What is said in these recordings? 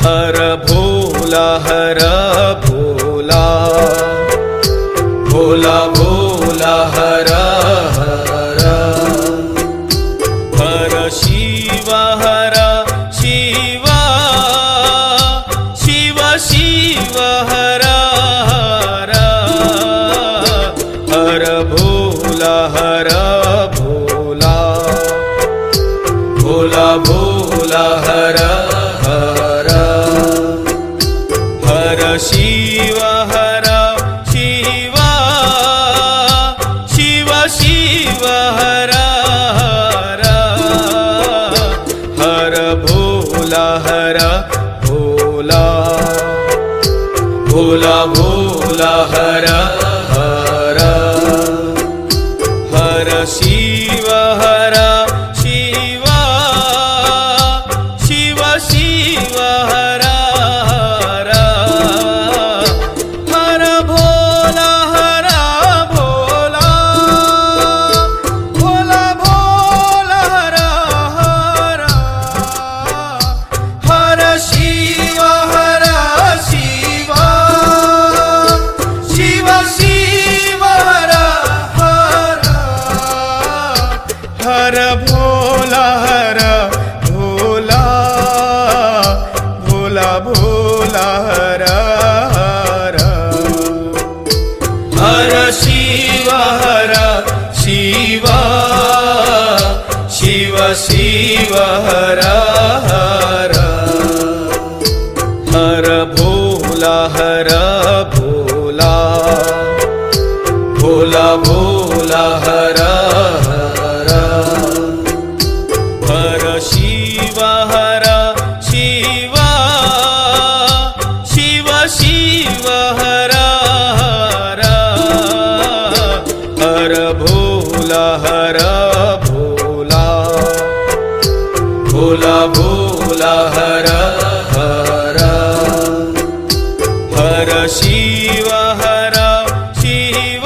हर भोला हर भोला, Bhola Bhola हर हर, हर Shiv हर Shiv, Shiv Shiv हर हर, हर भोला हर भोला, Bhola Bhola हर हर, हर Shiv हर Shiv, Shiv Shiv हर हर, हर भोला हर भोला, Bhola Bhola हर हर, हर Shiv हर Shiv, Shiv Shiv हर हर, हर भोला हर भोला, Bhola Bhola हर हर, हर Shiv हर Shiv, Shiv Shiv हर हर, हर भोला हर भोला, Bhola Bhola हर हर, हर Shiv हर Shiv, Shiv Shiv हर हर, हर भोला हर भोला, Bhola Bhola हर हर, हर Shiv हर Shiv, Shiv Shiv हर हर, हर भोला हर भोला, Bhola Bhola हर हर, हर Shiv हर Shiv,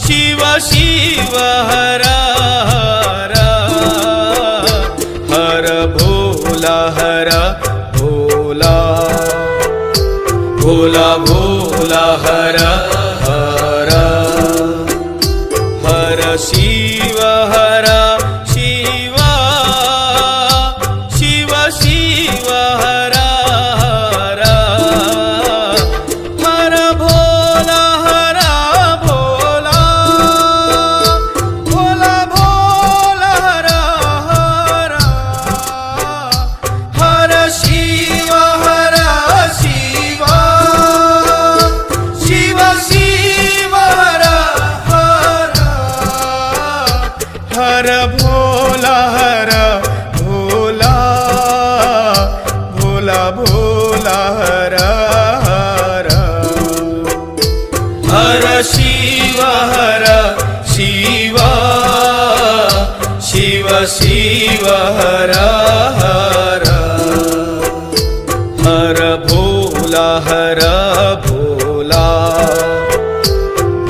Shiv Shiv हर हर, हर भोला हर भोला, Bhola Bhola हर हर, हर Shiv हर Shiv, Shiv Shiv हर हर, हर भोला हर भोला, Bhola Bhola हर हर, हर Shiv हर Shiv, Shiv Shiv हर हर, हर भोला हर भोला, Bhola Bhola हर हर, हर Shiv हर Shiv, Shiv Shiv हर हर, हर भोला हर भोला,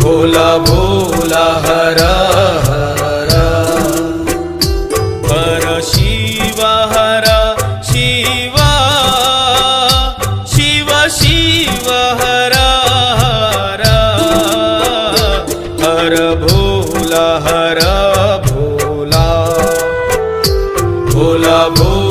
Bhola Bhola हर हर, हर Shiv हर Shiv, Shiv Shiv हर हर, हर भोला हर भोला, Bhola Bhola